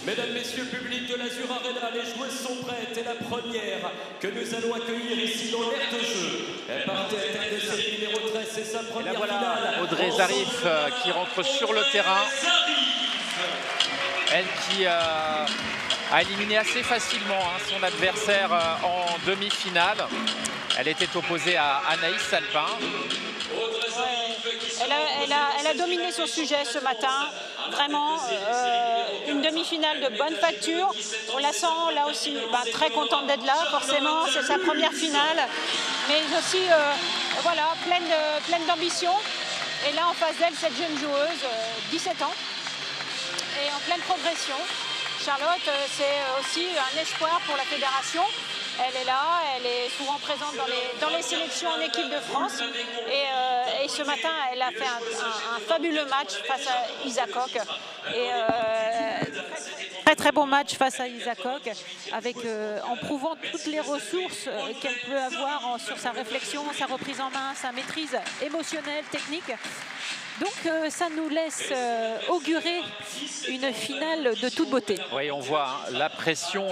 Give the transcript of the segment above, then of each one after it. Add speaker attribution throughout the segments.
Speaker 1: Mesdames, Messieurs, public de l'Azur Arena, les joueuses sont prêtes et la première que nous allons accueillir ici dans l'aire de jeu. Elle partait à tête de série numéro 13, c'est sa première finale.
Speaker 2: Audrey Zarif qui rentre sur le terrain. Elle qui a éliminé assez facilement son adversaire en demi-finale. Elle était opposée à Anaïs Salpin.
Speaker 3: Elle a dominé son sujet ce matin. Vraiment, une demi-finale de bonne facture. On la sent là aussi très contente d'être là, forcément. C'est sa première finale. Mais aussi, voilà, pleine d'ambition. Et là, en face d'elle, cette jeune joueuse, 17 ans. Et en pleine progression. Charlotte, c'est aussi un espoir pour la fédération. Elle est là, elle est souvent présente dans les sélections en équipe de France. Et ce matin, elle a fait un fabuleux match face à Isa Koch. Très bon match face à Isa Koch, en prouvant toutes les ressources qu'elle peut avoir sur sa réflexion, sa reprise en main, sa maîtrise émotionnelle, technique. Donc ça nous laisse augurer une finale de toute beauté.
Speaker 2: Oui, on voit la pression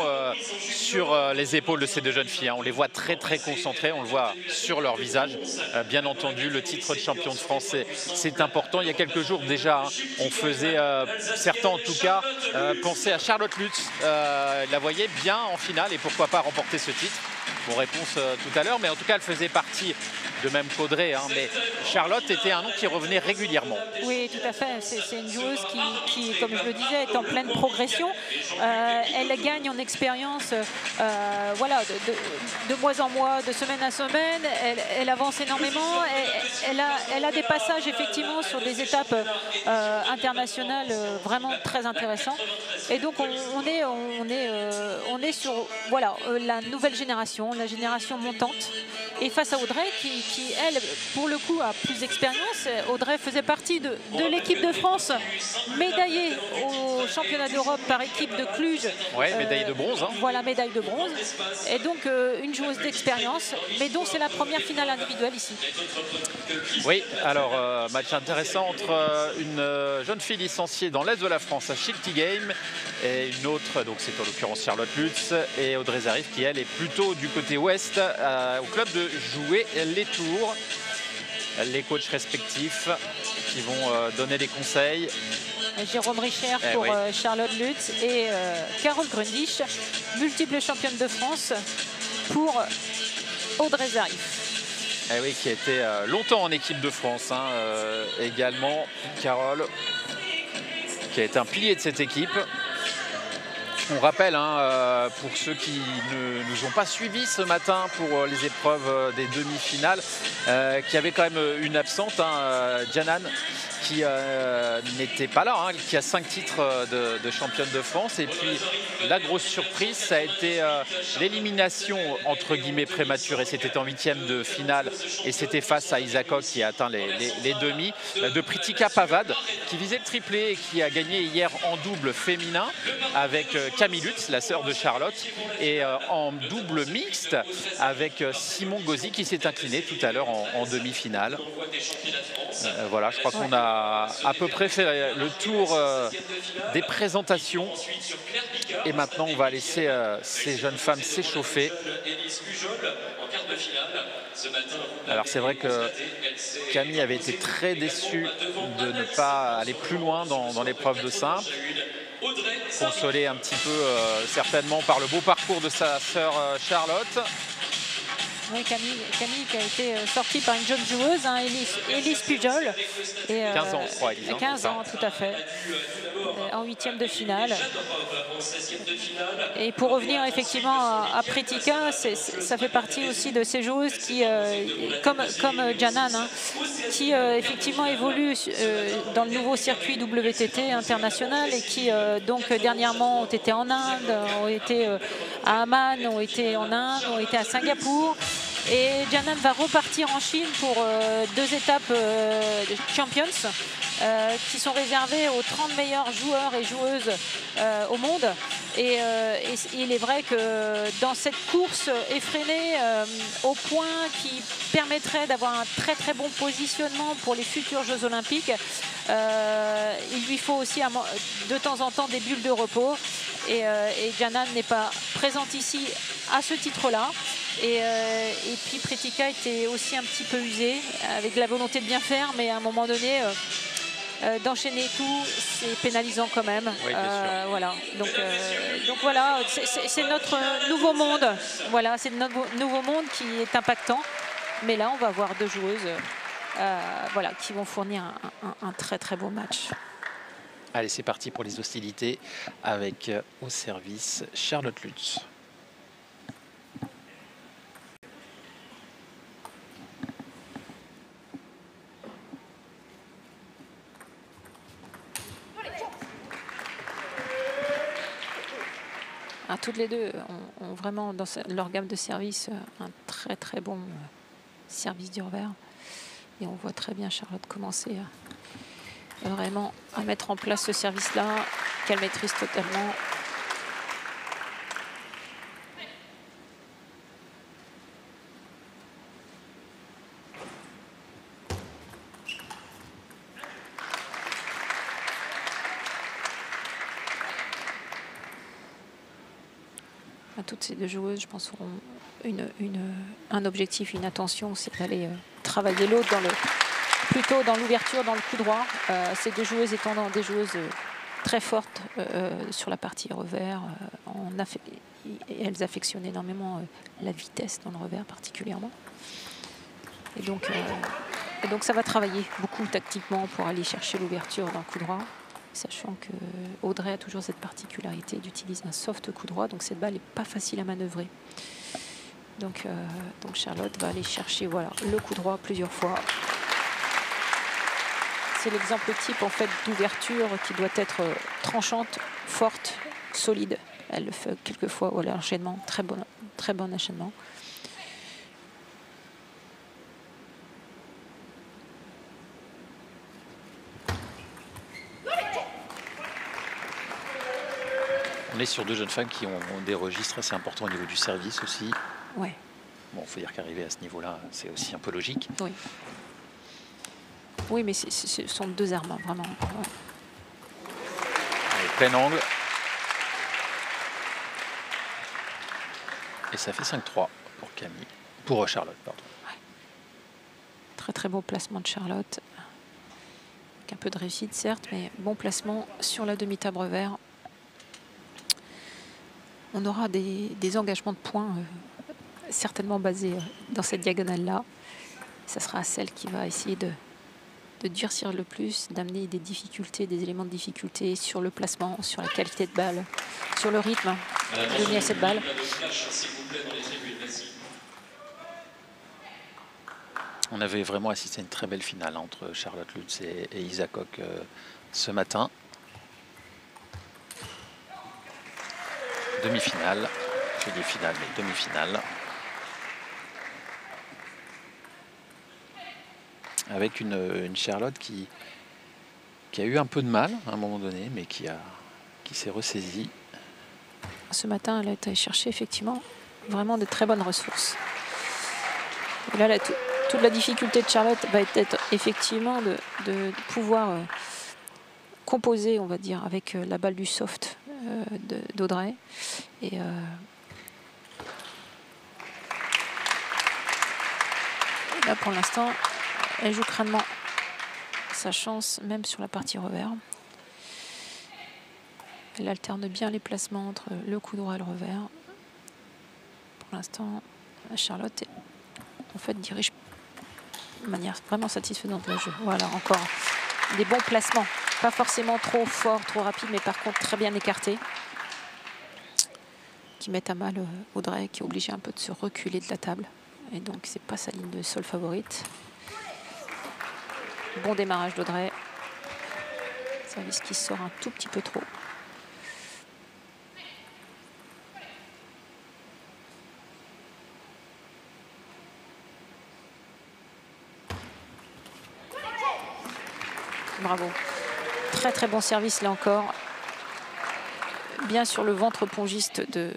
Speaker 2: sur les épaules de ces deux jeunes filles. On les voit très concentrées, on le voit sur leur visage. Bien entendu, le titre de champion de France, c'est important. Il y a quelques jours déjà, on faisait, certains en tout cas, penser à Charlotte Lutz. La voyait bien en finale et pourquoi pas remporter ce titre. Bon, réponse tout à l'heure, mais en tout cas, elle faisait partie de même qu'Audrey, mais Charlotte était un nom qui revenait régulièrement.
Speaker 3: Oui, tout à fait. C'est une joueuse qui, comme je le disais, est en pleine progression. Elle gagne en expérience voilà, de mois en mois, de semaine à semaine. Elle avance énormément. Elle a des passages, effectivement, sur des étapes internationales vraiment très intéressants. Et donc, on est sur voilà, la nouvelle génération, la génération montante. Et face à Audrey, qui elle, pour le coup, a plus d'expérience. Audrey faisait partie de l'équipe de France, médaillée au championnat d'Europe par équipe de Cluj.
Speaker 2: Oui, médaille de bronze.
Speaker 3: Voilà, médaille de bronze. Et donc, une joueuse d'expérience, mais dont c'est la première finale individuelle ici.
Speaker 2: Oui, alors, match intéressant entre une jeune fille licenciée dans l'Est de la France à Shilty Game et une autre, donc c'est en l'occurrence Charlotte Lutz, et Audrey Zarif, qui elle est plutôt du côté ouest, au club de jouer les tours. Les coachs respectifs qui vont donner des conseils.
Speaker 3: Jérôme Richer pour Charlotte Lutz et Carole Grundich, multiple championne de France pour Audrey Zarif.
Speaker 2: Oui, qui a été longtemps en équipe de France également. Carole, qui a été un pilier de cette équipe. On rappelle, pour ceux qui ne nous ont pas suivis ce matin pour les épreuves des demi-finales, qu'il y avait quand même une absente, Janan, qui n'était pas là, qui a 5 titres de championne de France. Et puis la grosse surprise, ça a été l'élimination entre guillemets prématurée. C'était en 8e de finale et c'était face à Isa Koch qui a atteint les demi, de Pritika Pavad, qui visait le triplé et qui a gagné hier en double féminin avec Camille Lutz, la sœur de Charlotte, et en double mixte avec Simon Gauzy qui s'est incliné tout à l'heure en demi-finale. Voilà, je crois qu'on a à peu près fait le tour des présentations et maintenant on va laisser ces jeunes femmes s'échauffer. Alors c'est vrai que Camille avait été très déçue de ne pas aller plus loin dans l'épreuve de simple, consolée un petit peu certainement par le beau parcours de sa sœur Charlotte.
Speaker 3: Oui, Camille qui a été sortie par une jeune joueuse, Elise Pujol.
Speaker 2: 15 ans, je crois, Elise.
Speaker 3: 15 ans, tout à fait. En 8e de finale. Et pour revenir effectivement à Pritika, ça fait partie aussi de ces joueuses qui, comme Janan, qui effectivement évoluent dans le nouveau circuit WTT international et qui donc dernièrement ont été en Inde, ont été à Amman, ont été en Inde, ont été à Singapour. Et Janan va repartir en Chine pour 2 étapes Champions qui sont réservées aux 30 meilleurs joueurs et joueuses au monde. Et il est vrai que dans cette course effrénée au point qui permettrait d'avoir un très bon positionnement pour les futurs Jeux Olympiques, il lui faut aussi de temps en temps des bulles de repos. Et Janan n'est pas présente ici à ce titre-là. Et puis Pretica était aussi un petit peu usée, avec la volonté de bien faire, mais à un moment donné, d'enchaîner tout, c'est pénalisant quand même.
Speaker 2: Oui,
Speaker 3: voilà. Donc voilà, c'est notre nouveau monde. Voilà, c'est notre nouveau monde qui est impactant. Mais là, on va avoir deux joueuses voilà, qui vont fournir un très très beau match.
Speaker 2: Allez, c'est parti pour les hostilités avec au service Charlotte Lutz.
Speaker 3: Toutes les deux ont vraiment dans leur gamme de service un très très bon service du revers. Et on voit très bien Charlotte commencer vraiment à mettre en place ce service-là, qu'elle maîtrise totalement. Toutes ces deux joueuses, je pense, auront un objectif, une intention, c'est d'aller travailler l'autre plutôt dans l'ouverture, dans le coup droit. Ces deux joueuses étant des joueuses très fortes sur la partie revers. Elles affectionnent énormément la vitesse dans le revers particulièrement. Et donc ça va travailler beaucoup tactiquement pour aller chercher l'ouverture dans le coup droit. Sachant que Audrey a toujours cette particularité d'utiliser un soft coup droit, donc cette balle n'est pas facile à manœuvrer. Donc Charlotte va aller chercher voilà, le coup droit plusieurs fois. C'est l'exemple type en fait d'ouverture qui doit être tranchante, forte, solide. Elle le fait quelquefois, voilà, enchaînement, très bon enchaînement.
Speaker 2: On est sur deux jeunes femmes qui ont des registres assez importants au niveau du service aussi.
Speaker 3: Ouais.
Speaker 2: Bon, il faut dire qu'arriver à ce niveau-là, c'est aussi un peu logique.
Speaker 3: Oui. Oui, mais ce sont deux armes, vraiment. Ouais.
Speaker 2: Allez, plein angle. Et ça fait 5-3 pour Camille. Pour Charlotte, pardon.
Speaker 3: Ouais. Très très beau placement de Charlotte. Avec un peu de réussite, certes, mais bon placement sur la demi-table revers. On aura des engagements de points certainement basés dans cette diagonale-là. Ça sera celle qui va essayer de durcir le plus, d'amener des difficultés, des éléments de difficulté sur le placement, sur la qualité de balle, sur le rythme donné à cette balle.
Speaker 2: On avait vraiment assisté à une très belle finale entre Charlotte Lutz et Isa Koch ce matin. Demi-finale, je dis finale, mais demi-finale. Avec une Charlotte qui a eu un peu de mal à un moment donné, mais qui s'est ressaisie.
Speaker 3: Ce matin, elle a été chercher effectivement vraiment de très bonnes ressources. Et là, toute la difficulté de Charlotte va être effectivement de pouvoir composer, on va dire, avec la balle du soft d'Audrey. Et là, pour l'instant, elle joue crânement sa chance, même sur la partie revers. Elle alterne bien les placements entre le coup droit et le revers. Pour l'instant, Charlotte, en fait, dirige de manière vraiment satisfaisante le jeu. Voilà, encore des bons placements. Pas forcément trop forts, trop rapides, mais par contre très bien écartés. Qui mettent à mal Audrey, qui est obligée un peu de se reculer de la table. Et donc, c'est pas sa ligne de sol favorite. Bon démarrage d'Audrey. Service qui sort un tout petit peu trop. Bravo. Très très bon service là encore. Bien sur le ventre pongiste de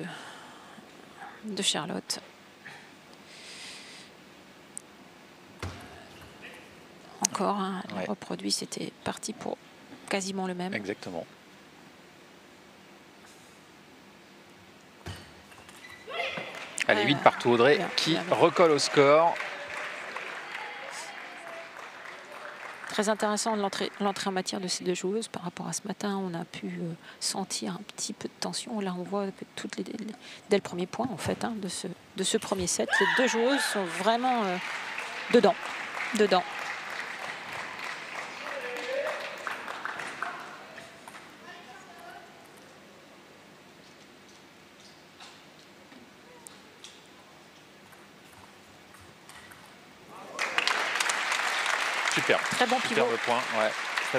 Speaker 3: Charlotte. Encore, hein,
Speaker 2: Ouais.
Speaker 3: reproduit, c'était parti pour quasiment le même.
Speaker 2: Exactement. Allez, 8 partout Audrey
Speaker 3: bien,
Speaker 2: qui
Speaker 3: bien, bien.
Speaker 2: recolle au score.
Speaker 3: Très intéressant l'entrée en matière de ces deux joueuses. Par rapport à ce matin, on a pu sentir un petit peu de tension. Là, on voit que dès le premier point, en fait, hein, de ce premier set, les deux joueuses sont vraiment dedans.
Speaker 2: Super.
Speaker 3: Très bon pivot.
Speaker 2: Superbe point. Ouais.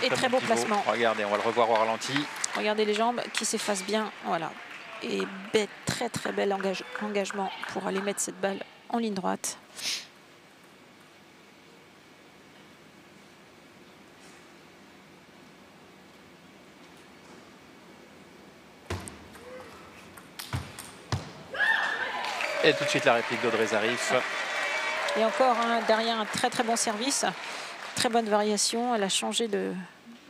Speaker 3: Et très beau
Speaker 2: pivot.
Speaker 3: placement.
Speaker 2: Regardez, on va le revoir au ralenti.
Speaker 3: Regardez les jambes qui s'effacent bien. Voilà. Et très bel engagement pour aller mettre cette balle en ligne droite.
Speaker 2: Et tout de suite la réplique d'Audrey Zarif.
Speaker 3: Et encore derrière un très bon service. Très bonne variation. Elle a changé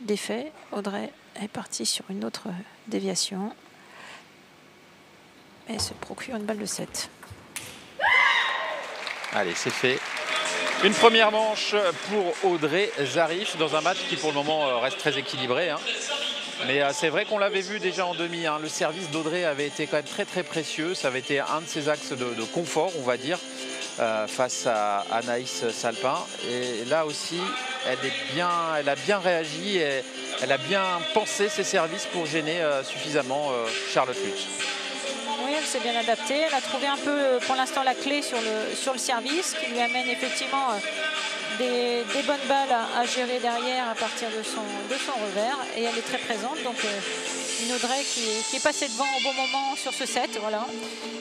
Speaker 3: d'effet. Audrey est partie sur une autre déviation. Et se procure une balle de 7.
Speaker 2: Allez, c'est fait. Une première manche pour Audrey Zarif dans un match qui pour le moment reste très équilibré. Hein. Mais c'est vrai qu'on l'avait vu déjà en demi. Hein. Le service d'Audrey avait été quand même très précieux. Ça avait été un de ses axes de confort, on va dire, face à Anaïs Salpin. Et là aussi, elle a bien réagi. Et elle a bien pensé ses services pour gêner suffisamment Charlotte Lutz.
Speaker 3: Oui, elle s'est bien adaptée. Elle a trouvé un peu, pour l'instant, la clé sur le service qui lui amène effectivement des bonnes balles à gérer derrière à partir de son revers. Et elle est très présente. Donc, une Audrey qui est passée devant au bon moment sur ce set. Voilà.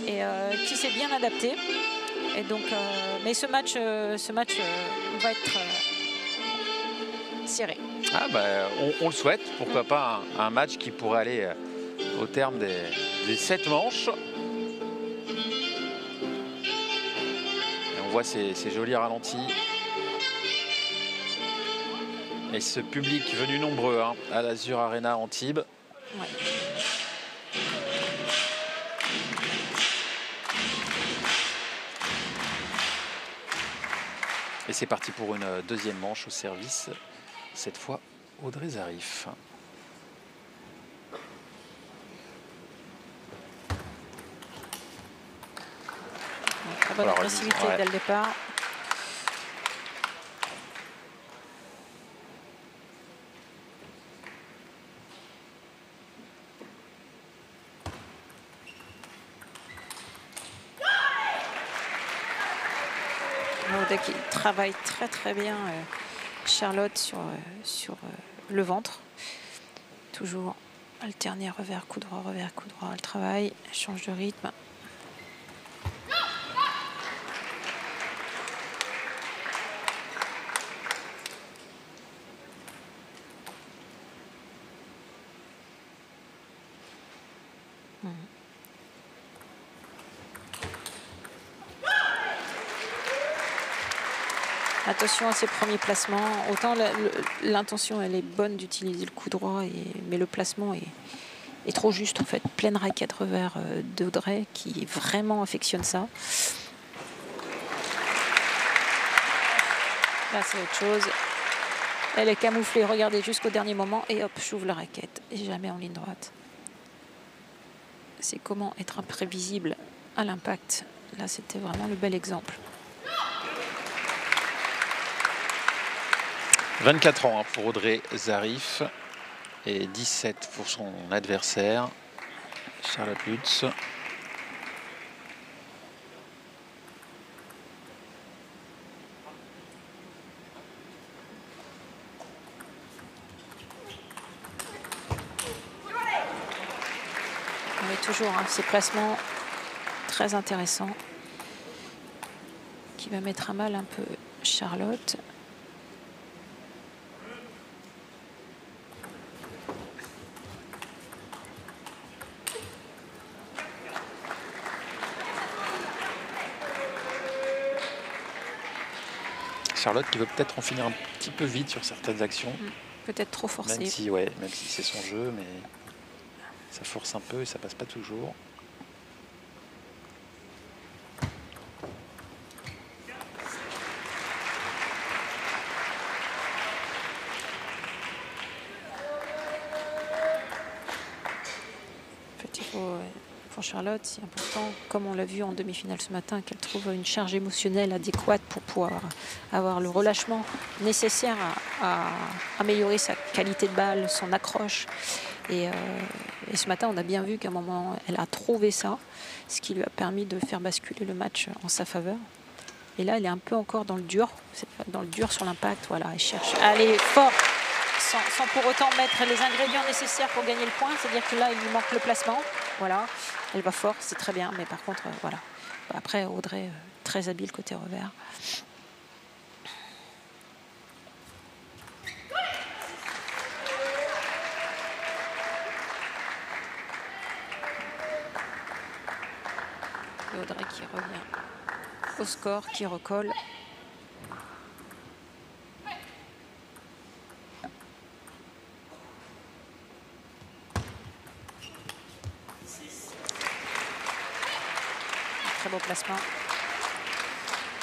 Speaker 3: Et qui s'est bien adaptée. Et donc, mais ce match va être serré.
Speaker 2: Ah bah, on le souhaite. Pourquoi pas un match qui pourrait aller au terme des 7 manches. Et on voit ces jolis ralentis. Et ce public venu nombreux hein, à l'Azur Arena Antibes.
Speaker 3: Ouais.
Speaker 2: Et c'est parti pour une deuxième manche au service. Cette fois, Audrey Zarif.
Speaker 3: Très bonne agressivité dès le départ. Qui travaille très bien Charlotte sur le ventre. Toujours alterner revers, coup droit, elle travaille, elle change de rythme. Attention à ses premiers placements. Autant l'intention elle est bonne d'utiliser le coup droit, mais le placement est trop juste en fait. Pleine raquette revers d'Audrey qui vraiment affectionne ça. Là c'est autre chose. Elle est camouflée, regardez jusqu'au dernier moment et hop, j'ouvre la raquette et jamais en ligne droite. C'est comment être imprévisible à l'impact. Là c'était vraiment le bel exemple.
Speaker 2: 24 ans pour Audrey Zarif et 17 pour son adversaire, Charlotte Lutz.
Speaker 3: On est toujours ces placements très intéressants qui va mettre à mal un peu Charlotte.
Speaker 2: Charlotte qui veut peut-être en finir un petit peu vite sur certaines actions.
Speaker 3: Peut-être trop forcé.
Speaker 2: Même si c'est son jeu, mais ça force un peu et ça passe pas toujours.
Speaker 3: fait, il faut, pour Charlotte, c'est important, comme on l'a vu en demi-finale ce matin, qu'elle trouve une charge émotionnelle adéquate pour pouvoir avoir le relâchement nécessaire à améliorer sa qualité de balle, son accroche. Et ce matin, on a bien vu qu'à un moment, elle a trouvé ça, ce qui lui a permis de faire basculer le match en sa faveur. Et là, elle est un peu encore dans le dur sur l'impact. Voilà, elle cherche à aller fort, sans pour autant mettre les ingrédients nécessaires pour gagner le point. C'est-à-dire que là, il lui manque le placement. Voilà, elle va fort, c'est très bien. Mais par contre, voilà. Après, Audrey, très habile côté revers. Et Audrey qui revient au score, qui recolle. Très beau placement.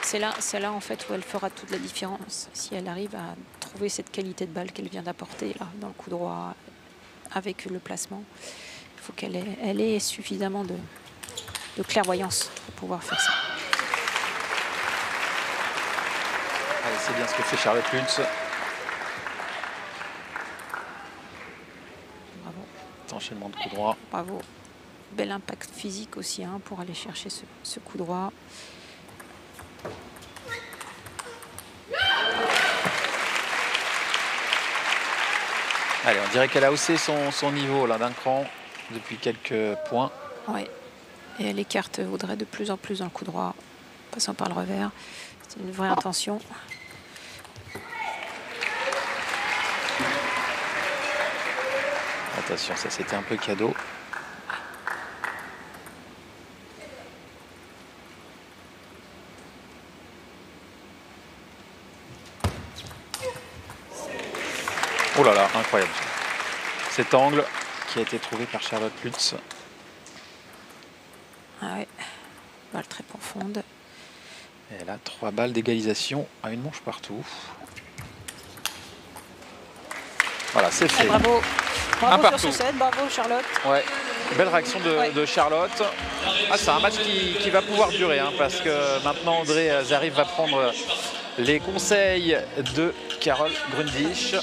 Speaker 3: C'est là en fait où elle fera toute la différence. Si elle arrive à trouver cette qualité de balle qu'elle vient d'apporter là dans le coup droit avec le placement, il faut qu'elle ait suffisamment de clairvoyance pour pouvoir faire ça.
Speaker 2: C'est bien ce que fait Charlotte Lutz.
Speaker 3: Bravo.
Speaker 2: Enchaînement de coup droit.
Speaker 3: Bravo. Bel impact physique aussi hein, pour aller chercher ce coup droit.
Speaker 2: Allez, on dirait qu'elle a haussé son niveau là d'un cran depuis quelques points.
Speaker 3: Oui. Et elle écarte Audrey de plus en plus dans le coup droit, passant par le revers. C'est une vraie intention.
Speaker 2: Attention, ça c'était un peu cadeau. Oh là là, incroyable. Cet angle qui a été trouvé par Charlotte Lutz.
Speaker 3: Ah ouais, balle très profonde.
Speaker 2: Et elle a 3 balles d'égalisation à une manche partout. Voilà, c'est fait.
Speaker 3: Bravo, bravo
Speaker 2: partout.
Speaker 3: sur ce set, bravo Charlotte.
Speaker 2: Ouais, belle réaction de Charlotte. Ah, c'est un match qui va pouvoir durer hein, parce que maintenant Audrey Zarif va prendre les conseils de Carole Grundisch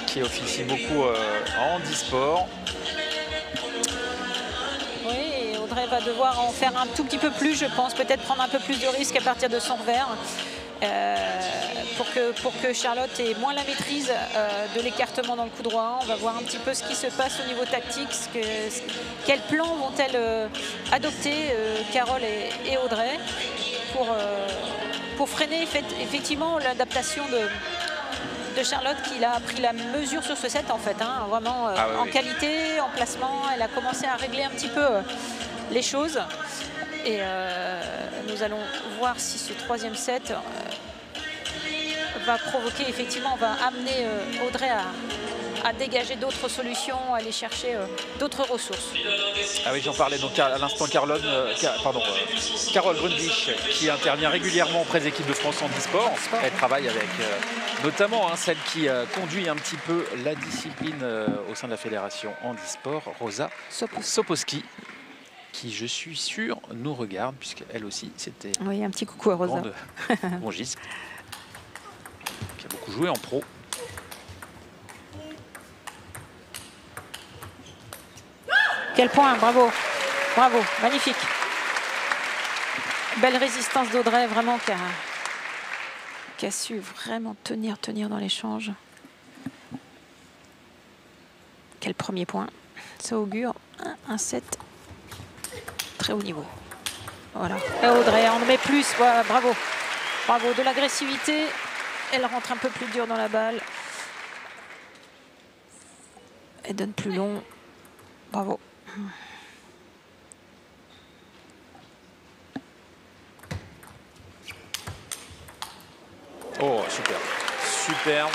Speaker 2: qui officie beaucoup en handisport.
Speaker 3: Oui, Audrey va devoir en faire un tout petit peu plus, je pense, peut-être prendre un peu plus de risques à partir de son revers. Pour que Charlotte ait moins la maîtrise de l'écartement dans le coup droit. On va voir un petit peu ce qui se passe au niveau tactique, quel plan vont-elles adopter Carole et Audrey pour freiner effectivement l'adaptation de Charlotte qui a pris la mesure sur ce set en fait, hein, vraiment en qualité, en placement. Elle a commencé à régler un petit peu les choses et nous allons voir si ce troisième set va provoquer, effectivement, va amener Audrey à dégager d'autres solutions, à aller chercher d'autres ressources.
Speaker 2: Ah oui, j'en parlais donc à l'instant, Carole Grundisch qui intervient régulièrement auprès des équipes de France en handisport. Elle travaille avec notamment celle qui conduit un petit peu la discipline au sein de la fédération handisport, Rosa Soposki, qui je suis sûr nous regarde puisqu'elle aussi c'était
Speaker 3: oui, un petit coucou à Rosa.
Speaker 2: Rongiste, qui a beaucoup joué en pro.
Speaker 3: Quel point, bravo, bravo, magnifique. Belle résistance d'Audrey, vraiment, qui a su vraiment tenir dans l'échange. Quel premier point. Ça augure un set très haut niveau. Voilà. Et Audrey, on en met plus, voilà, bravo. Bravo, de l'agressivité. Elle rentre un peu plus dur dans la balle. Elle donne plus long. Bravo.
Speaker 2: Oh, super. Super.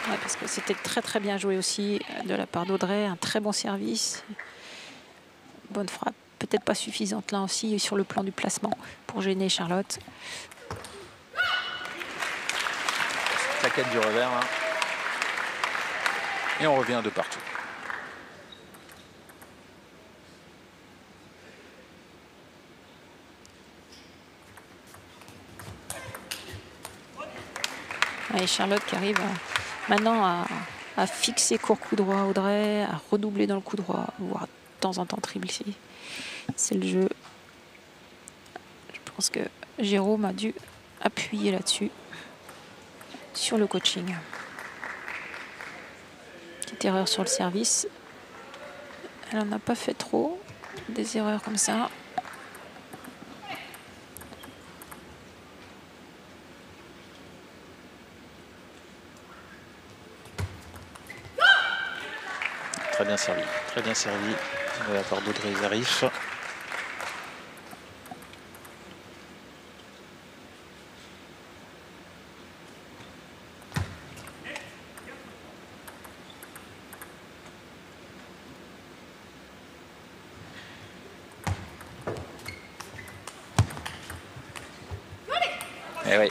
Speaker 3: Ouais, parce que c'était très bien joué aussi de la part d'Audrey. Un très bon service. Bonne frappe. Peut-être pas suffisante là aussi sur le plan du placement pour gêner Charlotte.
Speaker 2: Claquette du revers. Hein. Et on revient de partout.
Speaker 3: Et Charlotte qui arrive maintenant à fixer court coup droit Audrey, à redoubler dans le coup droit, voire de temps en temps triple ici. C'est le jeu. Je pense que Jérôme a dû appuyer là-dessus, sur le coaching. Petite erreur sur le service. Elle n'en a pas fait trop. Des erreurs comme ça.
Speaker 2: Très bien servi de la part d'Audrey Zarif. Et oui,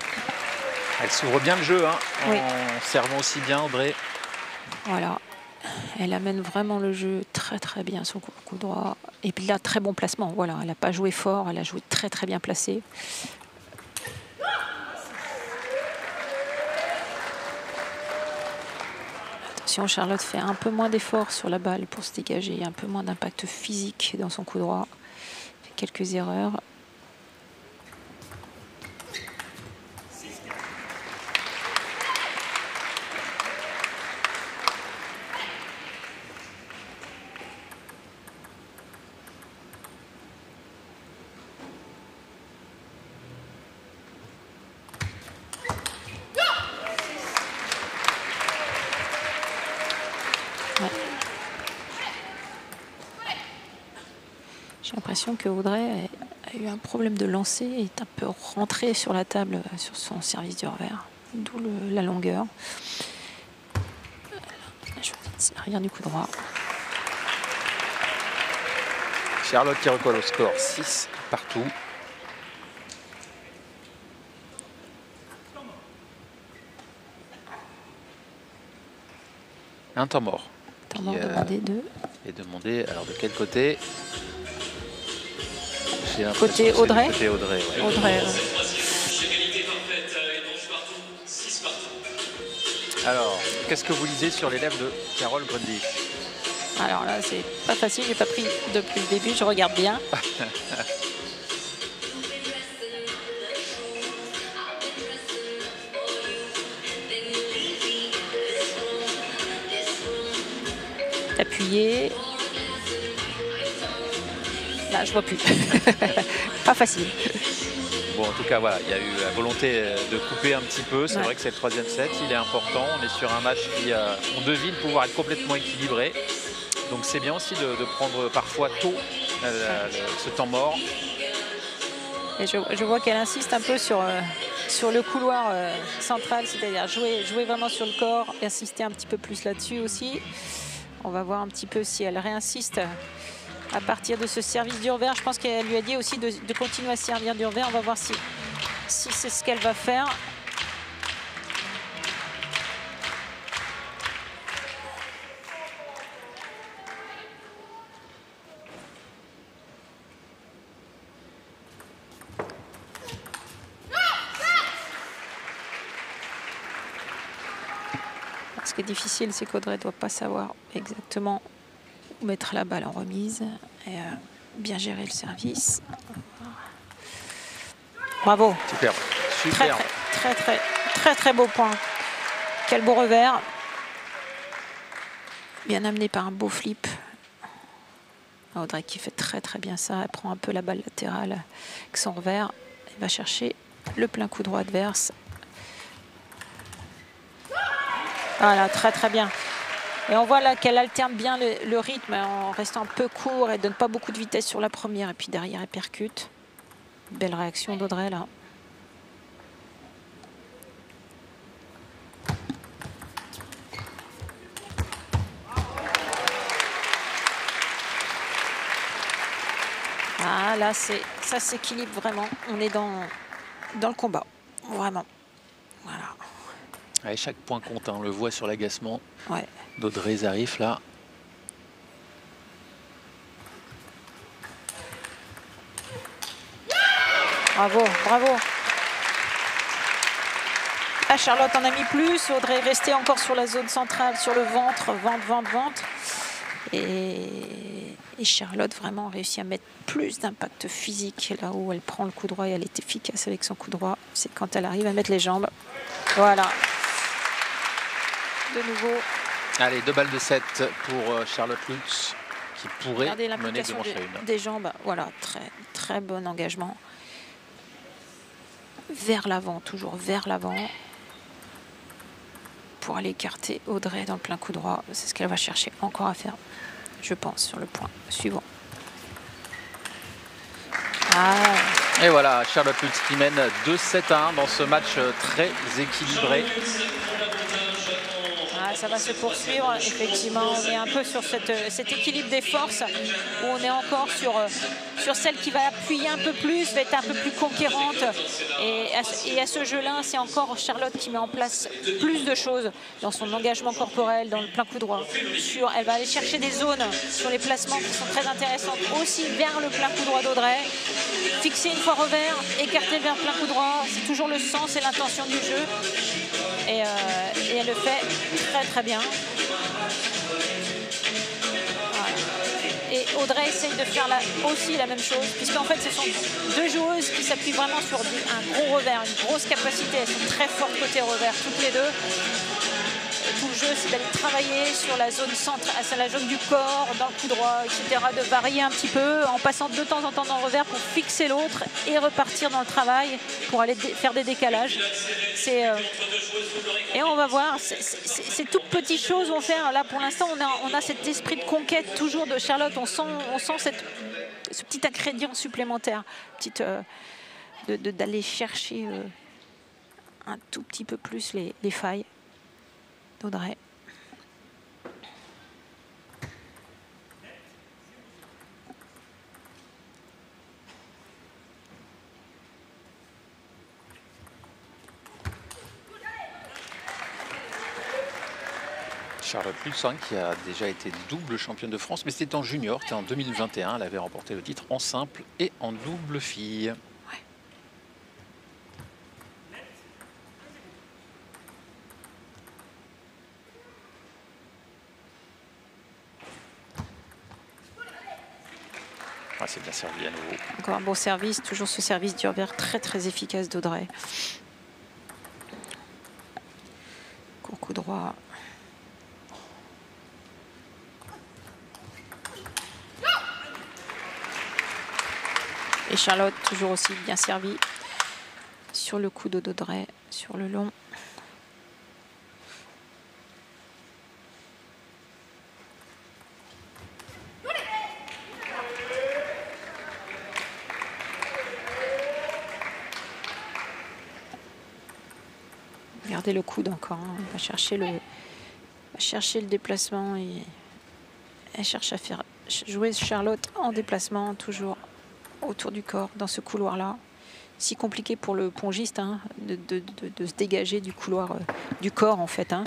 Speaker 2: elle s'ouvre bien le jeu, hein,
Speaker 3: oui.
Speaker 2: En servant aussi bien Audrey.
Speaker 3: Voilà. Elle amène vraiment le jeu très très bien, son coup droit. Et puis là, très bon placement. Voilà, elle n'a pas joué fort, elle a joué très très bien placé. Attention, Charlotte fait un peu moins d'efforts sur la balle pour se dégager, un peu moins d'impact physique dans son coup droit. Fait quelques erreurs. J'ai l'impression que Audrey a eu un problème de lancer et est un peu rentrée sur la table sur son service du revers, d'où la longueur. Rien du coup droit.
Speaker 2: Charlotte qui recolle au score 6 partout. Un temps mort.
Speaker 3: Temps mort demandé de.
Speaker 2: Et demandé, alors de quel côté?
Speaker 3: Côté Audrey.
Speaker 2: Côté Audrey, ouais.
Speaker 3: Audrey,
Speaker 2: Alors, qu'est-ce que vous lisez sur l'élève de Carole Grundy?
Speaker 3: Alors là, c'est pas facile, j'ai pas pris depuis le début, je regarde bien. Appuyé. Là, je vois plus. Pas facile.
Speaker 2: Bon, en tout cas, voilà, il y a eu la volonté de couper un petit peu. C'est vrai que c'est le troisième set, il est important. On est sur un match qui, on devine pouvoir être complètement équilibré. Donc c'est bien aussi de prendre parfois tôt ce temps mort.
Speaker 3: Et je vois qu'elle insiste un peu sur le couloir central, c'est-à-dire jouer vraiment sur le corps et insister un petit peu plus là-dessus aussi. On va voir un petit peu si elle réinsiste à partir de ce service du revers. Je pense qu'elle lui a dit aussi de continuer à servir du revers. On va voir si c'est ce qu'elle va faire. Ce qui est difficile, c'est qu'Audrey ne doit pas savoir exactement où mettre la balle en remise et bien gérer le service. Bravo.
Speaker 2: Super, super.
Speaker 3: Très beau point. Quel beau revers. Bien amené par un beau flip. Audrey qui fait très bien ça. Elle prend un peu la balle latérale avec son revers. Elle va chercher le plein coup droit adverse. Voilà, très bien. Et on voit là qu'elle alterne bien le rythme en restant un peu court. Elle ne donne pas beaucoup de vitesse sur la première. Et puis derrière, elle percute. Belle réaction d'Audrey là. Ah là, ça s'équilibre vraiment. On est dans le combat. Vraiment. Voilà.
Speaker 2: Ouais, chaque point compte, hein. On le voit sur l'agacement d'Audrey Zarif là.
Speaker 3: Bravo. Charlotte en a mis plus. Audrey est restée encore sur la zone centrale, sur le ventre, ventre. Et Charlotte vraiment réussit à mettre plus d'impact physique là où elle prend le coup droit et elle est efficace avec son coup droit. C'est quand elle arrive à mettre les jambes. Voilà. De nouveau.
Speaker 2: Allez, 2 balles de 7 pour Charlotte Lutz qui pourrait mener de manche à une.
Speaker 3: Des jambes, voilà, très bon engagement. Vers l'avant, toujours vers l'avant. Pour aller écarter Audrey dans le plein coup droit. C'est ce qu'elle va chercher encore à faire, je pense, sur le point suivant.
Speaker 2: Et voilà, Charlotte Lutz qui mène 2-7-1 dans ce match très équilibré.
Speaker 3: Ça va se poursuivre, effectivement. On est un peu sur cet équilibre des forces où on est encore sur celle qui va appuyer un peu plus, va être un peu plus conquérante. Et à ce jeu-là, c'est encore Charlotte qui met en place plus de choses dans son engagement corporel, dans le plein coup droit. Elle va aller chercher des zones sur les placements qui sont très intéressantes, aussi vers le plein coup droit d'Audrey. Fixer une fois revers, écarter vers plein coup droit, c'est toujours le sens et l'intention du jeu. Et elle le fait très bien. Voilà. Et Audrey essaye de faire aussi la même chose, puisqu'en fait ce sont deux joueuses qui s'appuient vraiment sur un gros revers, une grosse capacité. Elles sont très fortes côté revers, toutes les deux. Tout le jeu, c'est d'aller travailler sur la zone centrale, sur la zone du corps, dans le coup droit, etc. De varier un petit peu en passant de temps en temps dans le revers pour fixer l'autre et repartir dans le travail pour aller faire des décalages. Et on va voir, ces toutes petites choses vont faire. Là, pour l'instant, on a cet esprit de conquête toujours de Charlotte. On sent ce petit ingrédient supplémentaire, d'aller chercher un tout petit peu plus les failles. Audrey.
Speaker 2: Charlotte Lutz qui a déjà été double championne de France, mais c'était en junior, c'était en 2021. Elle avait remporté le titre en simple et en double fille. C'est bien servi à nouveau.
Speaker 3: Encore un bon service, toujours ce service du revers très efficace d'Audrey. Court coup droit. Et Charlotte toujours aussi bien servie sur le coup d'Audrey, sur le long. Regardez le coude encore, hein. On va chercher le déplacement et elle cherche à faire jouer Charlotte en déplacement, toujours autour du corps, dans ce couloir-là. Si compliqué pour le pongiste hein, de se dégager du couloir du corps en fait. Hein.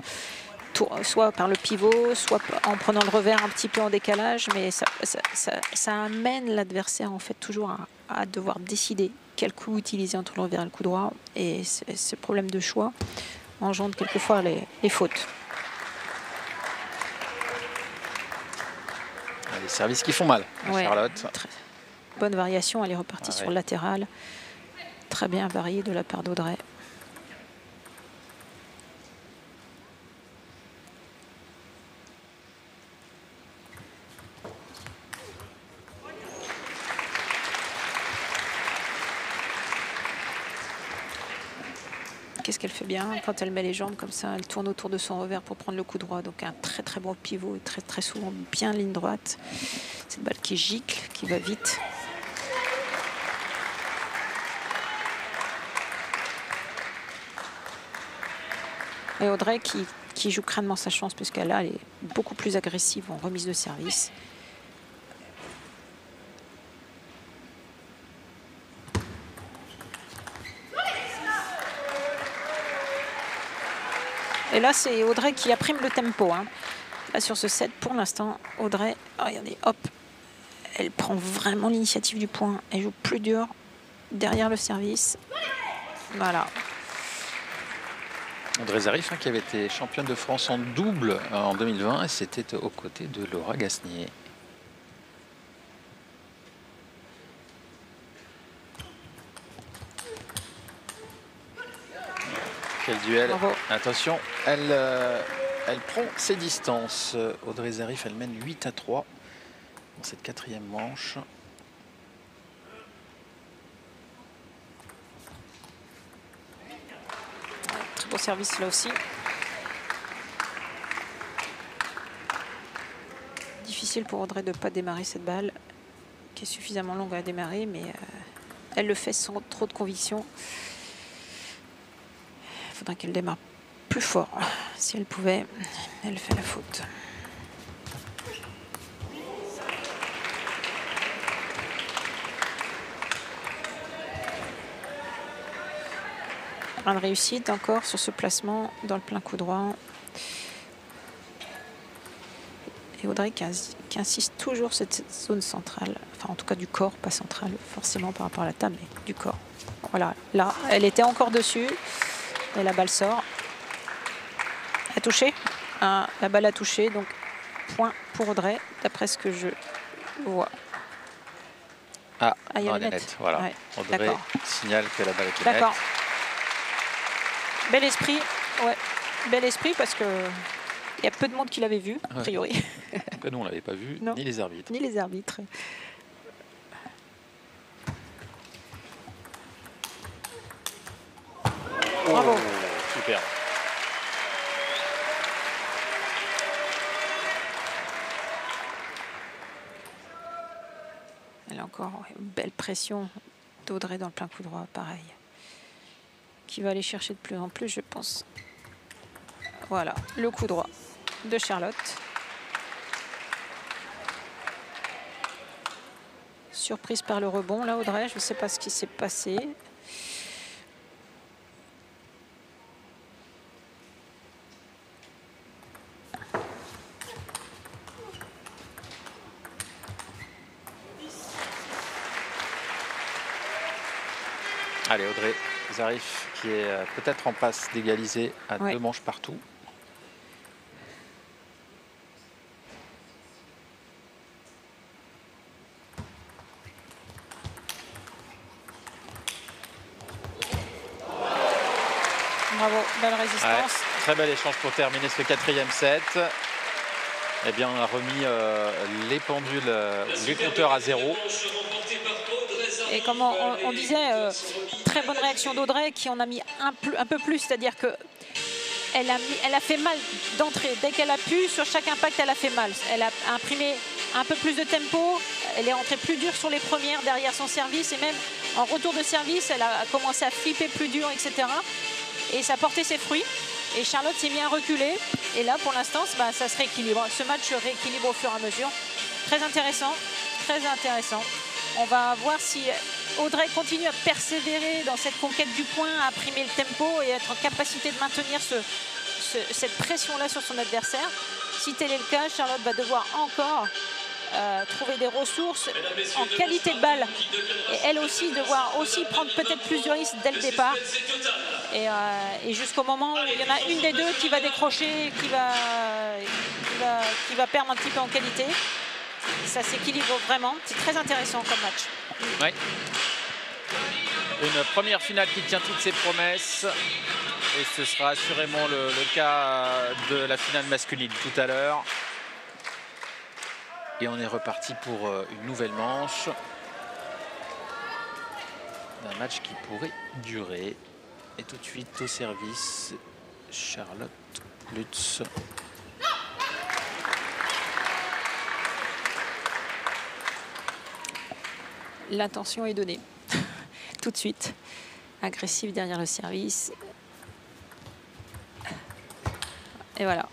Speaker 3: Soit par le pivot, soit en prenant le revers un petit peu en décalage, mais ça amène l'adversaire en fait toujours à devoir décider quel coup utiliser entre le revers et le coup droit. Et ce problème de choix engendre quelquefois les fautes.
Speaker 2: Les services qui font mal, ouais, Charlotte.
Speaker 3: Bonne variation, elle est repartie sur le latéral. Très bien varié de la part d'Audrey. Qu'est-ce qu'elle fait bien quand elle met les jambes comme ça, elle tourne autour de son revers pour prendre le coup droit. Donc un très bon pivot, très souvent bien ligne droite. Cette balle qui gicle, qui va vite. Et Audrey qui joue crânement sa chance puisqu'elle elle est beaucoup plus agressive en remise de service. Et là, c'est Audrey qui apprime le tempo. Hein. Là, sur ce set, pour l'instant, Audrey, regardez, hop, elle prend vraiment l'initiative du point. Elle joue plus dur derrière le service. Voilà.
Speaker 2: Audrey Zarif, qui avait été championne de France en double en 2020, et c'était aux côtés de Laura Gasnier. Quel duel. Bravo. Attention, elle prend ses distances. Audrey Zarif, elle mène 8-3 dans cette 4e manche.
Speaker 3: Très beau service là aussi. Difficile pour Audrey de ne pas démarrer cette balle, qui est suffisamment longue à démarrer, mais elle le fait sans trop de conviction. Il faudrait qu'elle démarre plus fort. Si elle pouvait, elle fait la faute. Une réussite encore sur ce placement dans le plein coup droit. Et Audrey qui insiste toujours sur cette zone centrale, enfin en tout cas du corps, pas centrale forcément par rapport à la table, mais du corps. Voilà, là, elle était encore dessus et la balle sort. Elle a touché, la balle a touché, donc point pour Audrey, d'après ce que je vois.
Speaker 2: Ah, elle est nette, voilà. Ouais, Audrey signale que la balle est nette.
Speaker 3: D'accord. Bel esprit, ouais, bel esprit parce que il y a peu de monde qui l'avait vu, a priori.
Speaker 2: En tout cas, nous on l'avait pas vu, ni les arbitres.
Speaker 3: Ni les arbitres. Bravo.
Speaker 2: Super.
Speaker 3: Elle a encore une belle pression d'Audrey dans le plein coup droit, pareil. Qui va aller chercher de plus en plus, je pense. Voilà, le coup droit de Charlotte. Surprise par le rebond, là, Audrey, je ne sais pas ce qui s'est passé.
Speaker 2: Allez, Audrey Zarif qui est peut-être en passe d'égaliser à 2 manches partout.
Speaker 3: Bravo, belle résistance. Ouais,
Speaker 2: très bel échange pour terminer ce 4e set. Eh bien, on a remis les pendules, les compteurs à 0.
Speaker 3: Et comme on disait, très bonne réaction d'Audrey qui en a mis un peu plus, c'est-à-dire que elle a fait mal d'entrée. Dès qu'elle a pu, sur chaque impact, elle a fait mal. Elle a imprimé un peu plus de tempo, elle est rentrée plus dure sur les premières derrière son service et même en retour de service, elle a commencé à flipper plus dur, etc. Et ça a porté ses fruits. Et Charlotte s'est bien reculée. Et là, pour l'instant, ça se rééquilibre. Ce match se rééquilibre au fur et à mesure. Très intéressant, très intéressant. On va voir si Audrey continue à persévérer dans cette conquête du point, à imprimer le tempo et être en capacité de maintenir cette pression-là sur son adversaire. Si tel est le cas, Charlotte va devoir encore trouver des ressources en qualité de balle. Et elle aussi, devoir prendre peut-être plus de risques dès le départ. Et jusqu'au moment où il y en a une des deux qui va décrocher, qui va perdre un petit peu en qualité. Ça s'équilibre vraiment. C'est très intéressant comme match.
Speaker 2: Oui. Une première finale qui tient toutes ses promesses. Et ce sera assurément le cas de la finale masculine tout à l'heure. Et on est reparti pour une nouvelle manche. Un match qui pourrait durer. Et tout de suite au service, Charlotte Lutz.
Speaker 3: L'intention est donnée. Tout de suite. Agressive derrière le service. Et voilà.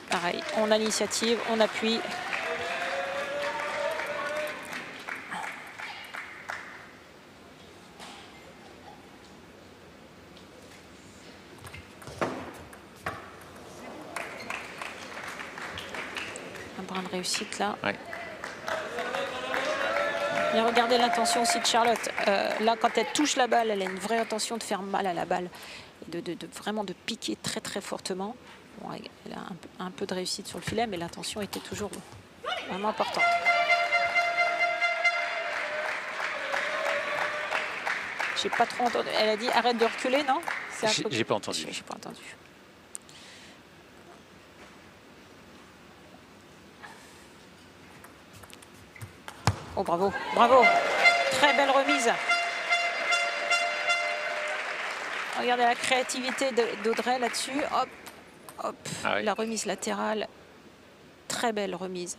Speaker 3: Pareil, on a l'initiative, on appuie. Un brin de réussite là.
Speaker 2: Ouais.
Speaker 3: Et regardez l'intention aussi de Charlotte. Là, quand elle touche la balle, elle a une vraie intention de faire mal à la balle. et vraiment de piquer très très fortement. Bon, elle a un peu de réussite sur le filet, mais l'intention était toujours vraiment importante. J'ai pas trop entendu. Elle a dit arrête de reculer, non?
Speaker 2: J'ai pas entendu.
Speaker 3: J'ai pas entendu. Oh, bravo, bravo. Très belle remise. Regardez la créativité d'Audrey là-dessus. Hop, hop. Ah oui. La remise latérale. Très belle remise.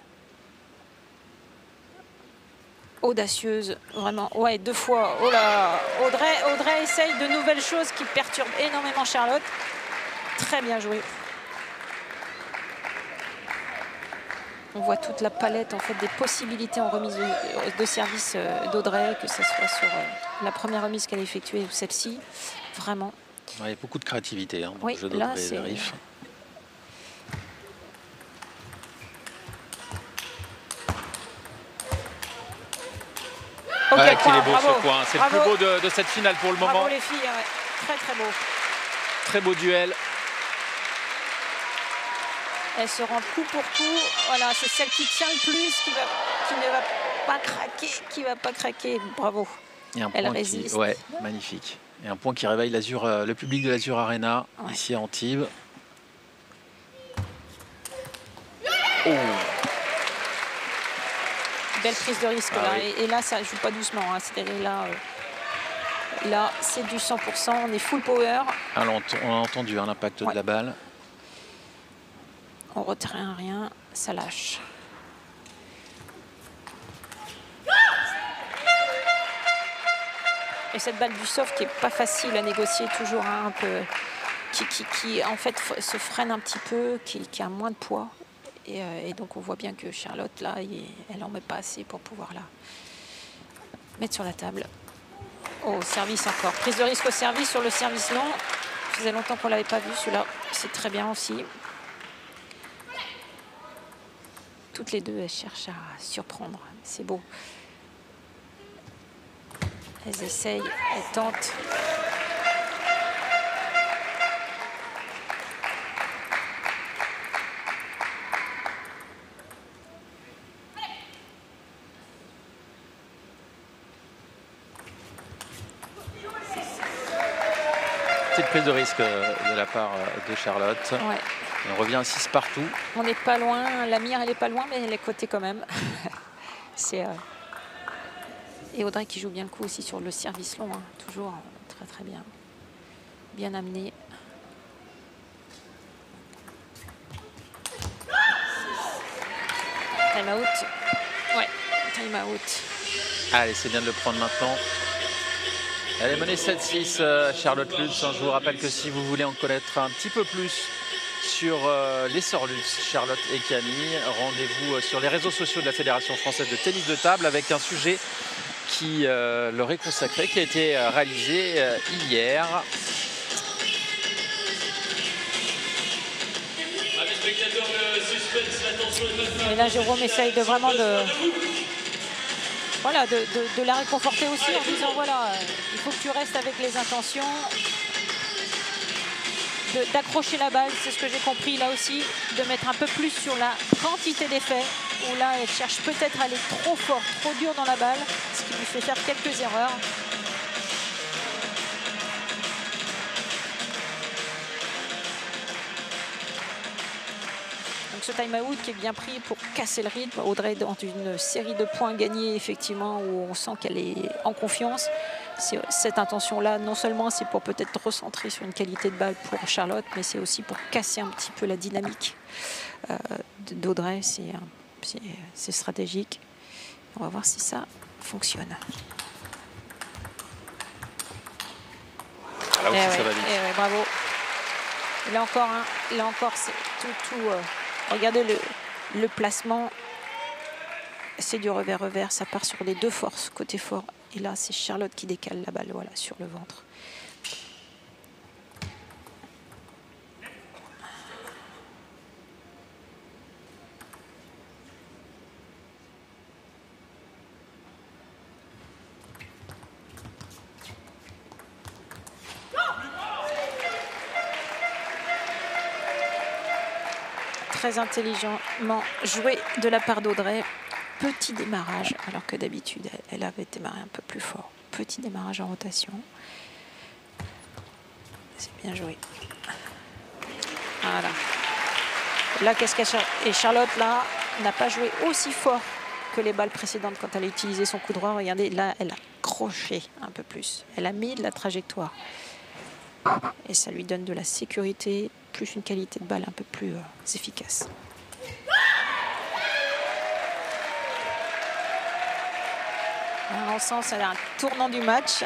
Speaker 3: Audacieuse, vraiment. Ouais, 2 fois. Oh là, Audrey essaye de nouvelles choses qui perturbent énormément Charlotte. Très bien joué. On voit toute la palette en fait des possibilités en remise de service d'Audrey, que ce soit sur la première remise qu'elle a effectuée ou celle-ci. Vraiment.
Speaker 2: Ouais, il y a beaucoup de créativité dans
Speaker 3: oui,
Speaker 2: le jeu d'Audrey Zarife.
Speaker 3: Okay,
Speaker 2: qu'il est beau ce point. C'est le plus beau de cette finale pour le moment.
Speaker 3: Bravo les filles, ouais. Très très beau.
Speaker 2: Très beau duel.
Speaker 3: Elle se rend coup pour coup. Voilà, c'est celle qui tient le plus, qui ne va pas craquer, qui va pas craquer. Bravo. Elle résiste.
Speaker 2: Ouais, magnifique. Et un point qui réveille le public de l'Azur Arena, ici à Antibes. Oh.
Speaker 3: Belle prise de risque là. Oui. Et là, ça ne joue pas doucement. Hein. Là, c'est du 100%. On est full power.
Speaker 2: On a entendu l'impact de la balle.
Speaker 3: On retient rien, ça lâche. Et cette balle du soft qui est pas facile à négocier, toujours un peu, qui en fait se freine un petit peu, qui a moins de poids. Et donc on voit bien que Charlotte là, elle en met pas assez pour pouvoir la mettre sur la table. Oh, service encore. Prise de risque au service sur le service long. Ça faisait longtemps qu'on l'avait pas vu celui-là. C'est très bien aussi. Toutes les deux, elles cherchent à surprendre. C'est beau. Elles essayent, elles tentent.
Speaker 2: Petite prise de risque de la part de Charlotte.
Speaker 3: Ouais.
Speaker 2: On revient à 6 partout.
Speaker 3: On n'est pas loin. La mire, elle n'est pas loin, mais elle est cotée quand même. Et Audrey qui joue bien le coup aussi sur le service long. Hein. Toujours très très bien. Bien amené. Time out. Ouais, time out.
Speaker 2: Allez, c'est bien de le prendre maintenant. Elle est menée 7-6, Charlotte Lutz. Je vous rappelle que si vous voulez en connaître un petit peu plus sur les sœurs Lutz, Charlotte et Camille, rendez-vous sur les réseaux sociaux de la Fédération française de tennis de table avec un sujet qui leur est consacré, qui a été réalisé hier.
Speaker 3: Et là, Jérôme essaye de vraiment voilà, de la réconforter aussi en disant voilà, il faut que tu restes avec les intentions d'accrocher la balle, c'est ce que j'ai compris là aussi, de mettre un peu plus sur la quantité d'effets, où là elle cherche peut-être à aller trop fort, trop dur dans la balle, ce qui lui fait faire quelques erreurs. Donc ce time-out qui est bien pris pour casser le rythme. Audrey dans une série de points gagnés effectivement où on sent qu'elle est en confiance. Cette intention-là, non seulement c'est pour peut-être recentrer sur une qualité de balle pour Charlotte, mais c'est aussi pour casser un petit peu la dynamique d'Audrey. C'est stratégique. On va voir si ça fonctionne.
Speaker 2: Là aussi, ça va vite.
Speaker 3: Bravo. Et là encore, c'est tout. Regardez le placement. C'est du revers-revers. Ça part sur les deux forces, côté fort. Et là, c'est Charlotte qui décale la balle, voilà, sur le ventre. Très intelligemment joué de la part d'Audrey. Petit démarrage, alors que d'habitude, elle avait démarré un peu plus fort. Petit démarrage en rotation. C'est bien joué. Voilà. Là, qu'est-ce qu'elle... Et Charlotte, là, n'a pas joué aussi fort que les balles précédentes quand elle a utilisé son coup droit. Regardez, là, elle a croché un peu plus. Elle a mis de la trajectoire. Et ça lui donne de la sécurité, plus une qualité de balle un peu plus efficace. Alors, on sent c'est un tournant du match.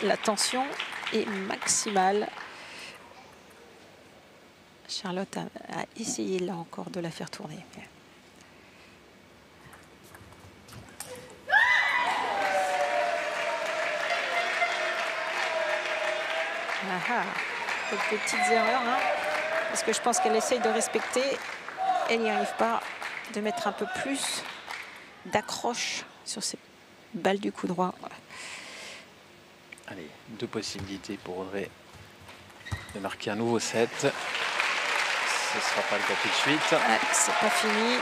Speaker 3: La tension est maximale. Charlotte a essayé là encore de la faire tourner. Quelques petites erreurs, hein, parce que je pense qu'elle essaye de respecter. Elle n'y arrive pas, de mettre un peu plus d'accroche sur ces balles du coup droit.
Speaker 2: Allez, 2 possibilités pour Audrey de marquer un nouveau set. Ce ne sera pas le cas tout de suite.
Speaker 3: C'est pas fini.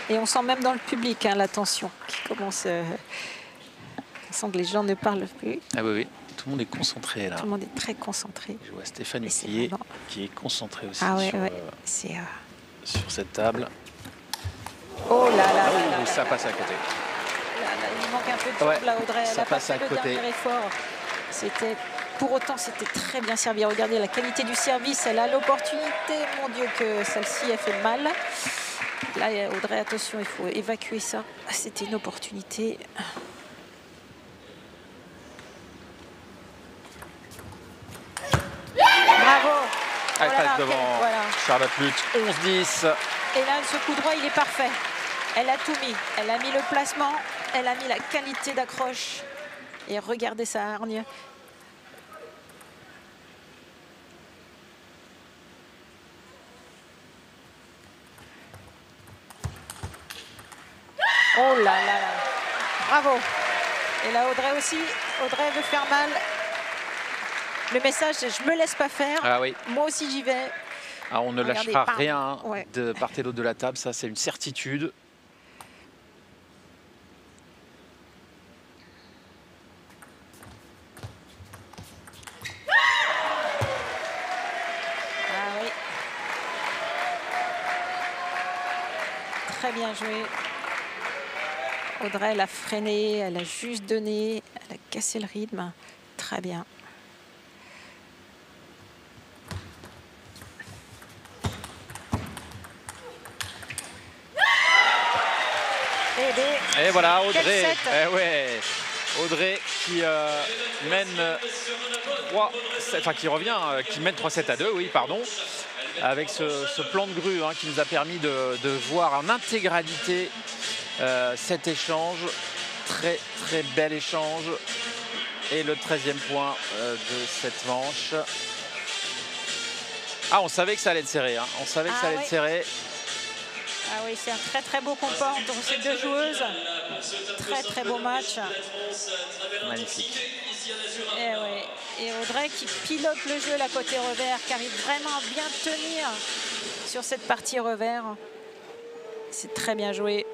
Speaker 3: Et on sent même dans le public hein, la tension qui commence. On sent que les gens ne parlent plus.
Speaker 2: Ah oui, oui. Tout le monde est concentré là.
Speaker 3: Tout le monde est très concentré.
Speaker 2: Je vois Stéphane Huillier qui est concentré aussi sur cette table.
Speaker 3: Oh là là,
Speaker 2: ça passe à côté.
Speaker 3: Il manque un peu de temps là, Audrey. Elle a pas fait le dernier effort. Pour autant, c'était très bien servi. Regardez la qualité du service. Elle a l'opportunité. Mon Dieu, que celle-ci a fait mal. Là, Audrey, attention, il faut évacuer ça. C'était une opportunité. Bravo.
Speaker 2: Elle passe devant Charlotte Lutz, 11-10.
Speaker 3: Et là, ce coup droit, il est parfait. Elle a tout mis. Elle a mis le placement. Elle a mis la qualité d'accroche. Et regardez sa hargne. Oh là là là. Bravo. Et là, Audrey aussi. Audrey veut faire mal. Le message, c'est je me laisse pas faire.
Speaker 2: Ah oui.
Speaker 3: Moi aussi, j'y vais.
Speaker 2: Ah, on ne lâchera rien de part et d'autre de la table. Ça, c'est une certitude.
Speaker 3: Ah oui. Très bien joué. Audrey, elle a freiné, elle a juste donné, elle a cassé le rythme. Très bien.
Speaker 2: Et voilà, Audrey. Audrey qui mène 3-7, qui revient, qui mène 3-7 à 2, oui, pardon. Avec ce plan de grue qui nous a permis de voir en intégralité cet échange. Très très bel échange. Et le 13e point de cette manche. Ah, on savait que ça allait être serré. On savait que ça allait être serré.
Speaker 3: Ah oui, c'est un très très beau comport entre ces deux joueuses. Très très beau match.
Speaker 2: Magnifique.
Speaker 3: Et Audrey qui pilote le jeu la côté revers, qui arrive vraiment à bien tenir sur cette partie revers. C'est très bien joué.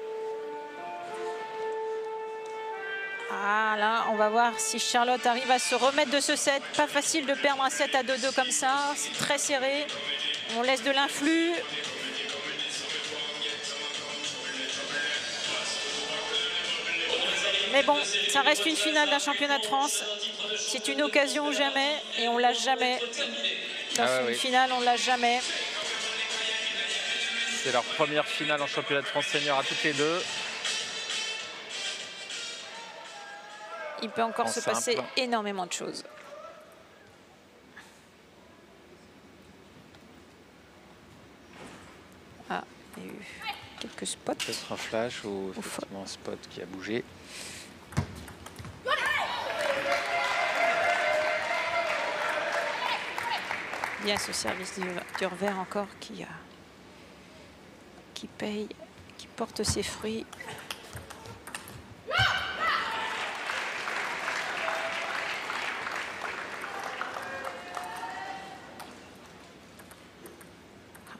Speaker 3: Ah là, on va voir si Charlotte arrive à se remettre de ce set. Pas facile de perdre un set à 2-2 comme ça. C'est très serré. On laisse de l'influx. Mais bon, ça reste une finale d'un championnat de France. C'est une occasion ou jamais. Et on ne lâche jamais. Dans une finale, on ne lâche jamais.
Speaker 2: C'est leur première finale en championnat de France senior à toutes les deux.
Speaker 3: Il peut encore se passer énormément de choses. Ah, il y a eu quelques spots.
Speaker 2: Peut-être un flash ou effectivement un spot qui a bougé.
Speaker 3: Il y a ce service du revers encore qui paye, qui porte ses fruits.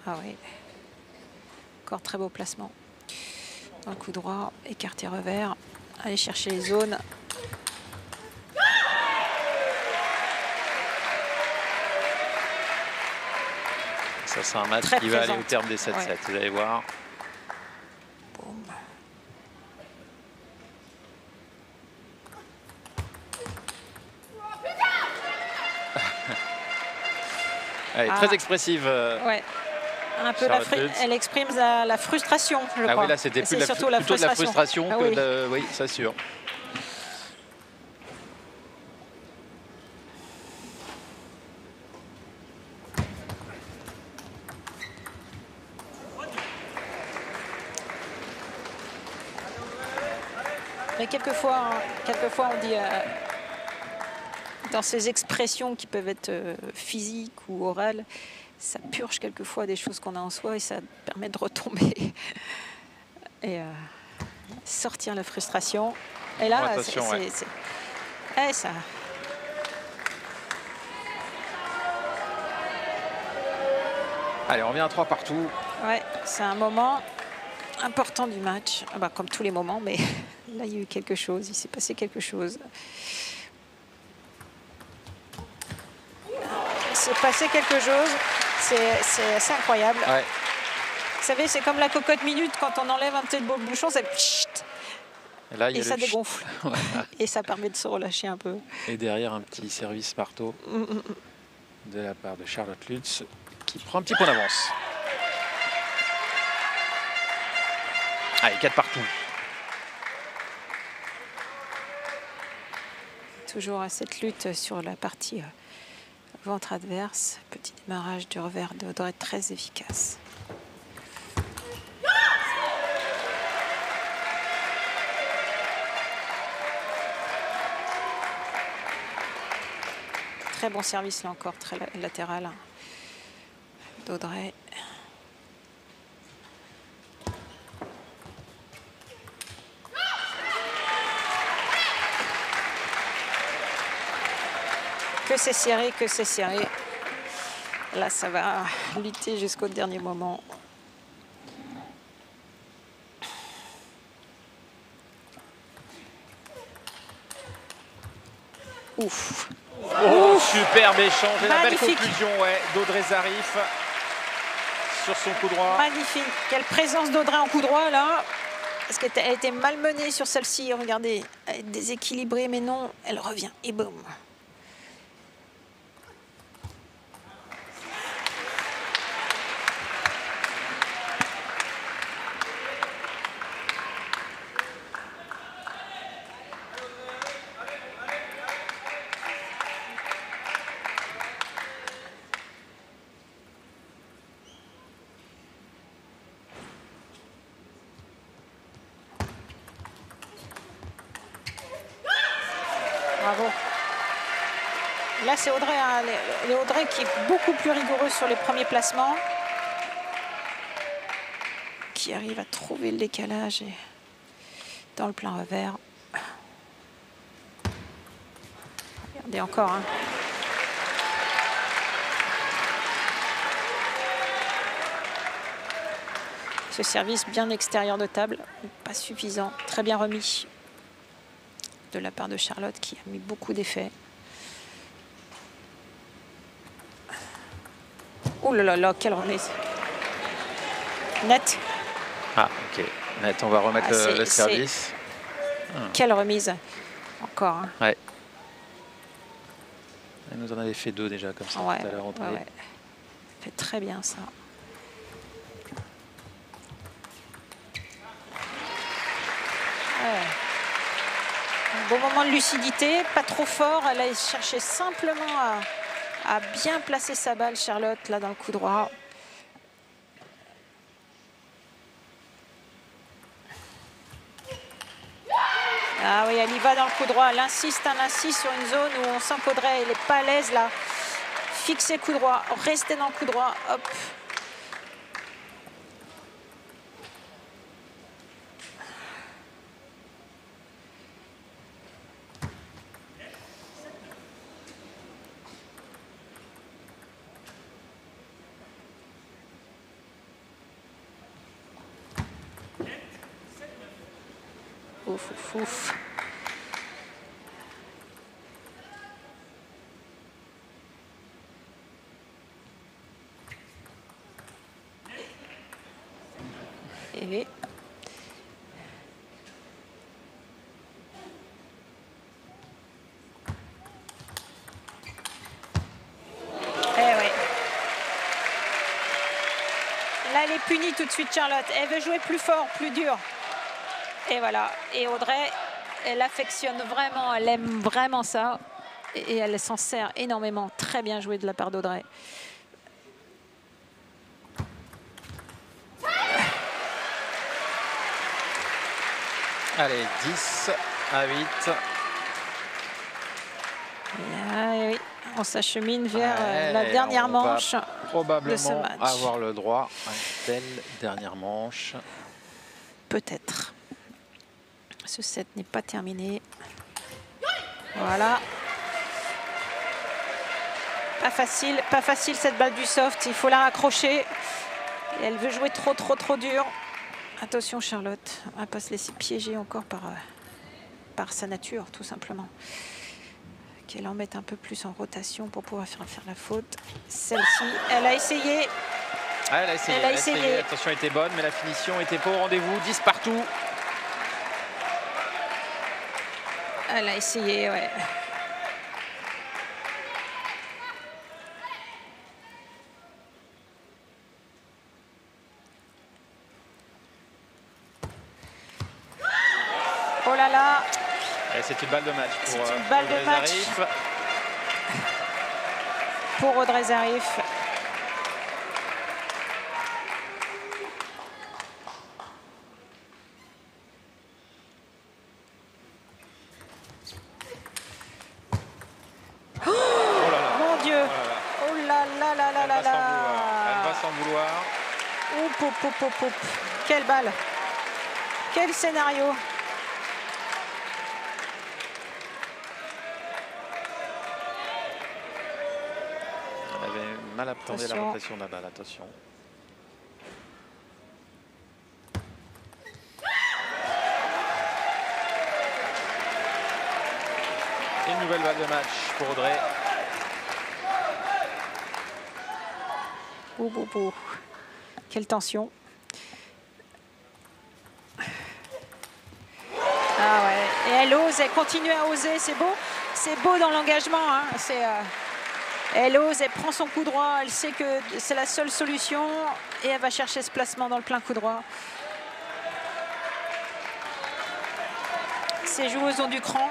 Speaker 3: Ah oui. Encore très beau placement. Dans le coup droit, écarté revers. Aller chercher les zones.
Speaker 2: Ça, c'est un match
Speaker 3: Très
Speaker 2: qui va aller au
Speaker 3: présente.
Speaker 2: terme des 7-7.
Speaker 3: Ouais.
Speaker 2: Vous allez voir.
Speaker 3: Boum.
Speaker 2: Elle est
Speaker 3: Ah.
Speaker 2: très expressive.
Speaker 3: Ouais. Un peu
Speaker 2: Charlotte Lutz.
Speaker 3: elle exprime la frustration, je
Speaker 2: Ah
Speaker 3: crois.
Speaker 2: oui, là, c'était
Speaker 3: C'est
Speaker 2: plutôt
Speaker 3: surtout
Speaker 2: de la frustration
Speaker 3: Ah
Speaker 2: que
Speaker 3: oui.
Speaker 2: de... Oui, c'est sûr.
Speaker 3: Mais quelquefois on dit dans ces expressions qui peuvent être physiques ou orales, ça purge quelquefois des choses qu'on a en soi et ça permet de retomber et sortir la frustration. Et là,
Speaker 2: Attention, ouais.
Speaker 3: ça.
Speaker 2: Allez, on revient à 3 partout.
Speaker 3: Ouais, c'est un moment important du match. Ah bah, comme tous les moments, mais là, il y a eu quelque chose. Il s'est passé quelque chose. Il s'est passé quelque chose. C'est assez incroyable.
Speaker 2: Ouais.
Speaker 3: Vous savez, c'est comme la cocotte minute. Quand on enlève un petit bouchon, ça...
Speaker 2: Et là, il y
Speaker 3: Et
Speaker 2: a
Speaker 3: ça
Speaker 2: le
Speaker 3: dégonfle.
Speaker 2: Voilà.
Speaker 3: Et ça permet de se relâcher un peu.
Speaker 2: Et derrière, un petit service marteau de la part de Charlotte Lutz qui prend un petit point d'avance. Allez, 4 partout.
Speaker 3: Toujours à cette lutte sur la partie ventre adverse. Petit démarrage du revers d'Audrey très efficace. Très bon service là encore, très latéral d'Audrey. Que c'est serré, que c'est serré. Là, ça va lutter jusqu'au dernier moment. Ouf.
Speaker 2: Oh, superbe échange et la belle
Speaker 3: Magnifique.
Speaker 2: conclusion d'Audrey Zarif sur son coup droit.
Speaker 3: Magnifique. Quelle présence d'Audrey en coup droit là. Parce qu'elle était malmenée sur celle-ci. Regardez, elle est déséquilibrée, mais non, elle revient. Et boum. Bravo. Là, c'est Audrey, hein, les Audrey qui est beaucoup plus rigoureuse sur les premiers placements. Qui arrive à trouver le décalage et dans le plein revers. Regardez encore. Hein. Ce service bien extérieur de table, pas suffisant, très bien remis de la part de Charlotte qui a mis beaucoup d'effets. Oh là là là, quelle remise. Net.
Speaker 2: Ah, ok. Net, on va remettre
Speaker 3: Ah,
Speaker 2: le service.
Speaker 3: Quelle remise. Encore. Hein.
Speaker 2: Ouais. Elle nous en avait fait 2 déjà comme ça
Speaker 3: Ouais,
Speaker 2: tout à l'heure.
Speaker 3: ouais, ouais. Fait très bien ça. Ouais. Un bon moment de lucidité, pas trop fort. Elle a cherché simplement à bien placer sa balle, Charlotte, là dans le coup droit. Ah oui, elle y va dans le coup droit. Elle insiste sur une zone où on sent qu'Audrey, elle n'est pas à l'aise là. Fixer coup droit, rester dans le coup droit. Hop. Ouf, ouf, ouf. Et... Là, elle est punie tout de suite, Charlotte. Elle veut jouer plus fort, plus dur. Et voilà. Et Audrey, elle affectionne vraiment, elle aime vraiment ça. Et elle s'en sert énormément. Très bien joué de la part d'Audrey.
Speaker 2: Allez, 10-8.
Speaker 3: Oui, on s'achemine vers la dernière manche
Speaker 2: probablement
Speaker 3: de ce match.
Speaker 2: Avoir le droit à une telle dernière manche.
Speaker 3: Peut-être. Ce set n'est pas terminé. Voilà. Pas facile cette balle du soft. Il faut la raccrocher. Et elle veut jouer trop dur. Attention Charlotte, on ne va pas se laisser piéger encore par sa nature, tout simplement. Qu'elle en mette un peu plus en rotation pour pouvoir faire la faute. Celle-ci, elle a essayé.
Speaker 2: Ah, elle a essayé. L'attention était bonne, mais la finition était pas au rendez-vous. 10 partout.
Speaker 3: Elle a essayé, ouais. Oh là là.
Speaker 2: C'est une balle de match pour
Speaker 3: Audrey Zarif. Pour Audrey Zarif. Oh là là. Mon Dieu. Oh là là là là là là.
Speaker 2: Elle va s'en vouloir.
Speaker 3: Oup. Quelle balle. Quel scénario.
Speaker 2: Elle avait mal appréhendé la rotation de la balle, attention. Une nouvelle balle de match pour Audrey.
Speaker 3: Quelle tension. Ah ouais. Et elle ose, elle continue à oser, c'est beau. C'est beau dans l'engagement. Hein. Elle ose, elle prend son coup droit, elle sait que c'est la seule solution et elle va chercher ce placement dans le plein coup droit. Ces joueuses ont du cran,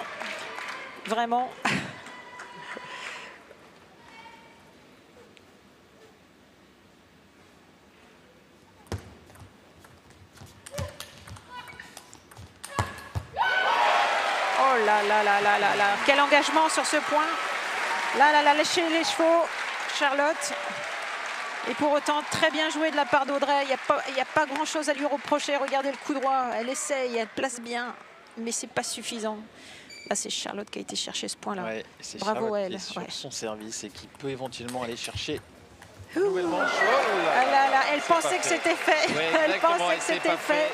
Speaker 3: vraiment. Oh là là là là là là, quel engagement sur ce point. Là, lécher les chevaux, Charlotte. Et pour autant, très bien joué de la part d'Audrey. Il n'y a pas grand-chose à lui reprocher. Regardez le coup droit. Elle essaye, elle place bien. Mais ce n'est pas suffisant. Là, c'est Charlotte qui a été chercher ce point-là.
Speaker 2: Ouais,
Speaker 3: bravo à elle.
Speaker 2: Sur son service et qui peut éventuellement aller chercher
Speaker 3: une nouvelle manche. Elle pensait que c'était fait.
Speaker 2: Ouais,
Speaker 3: elle pensait que c'était fait.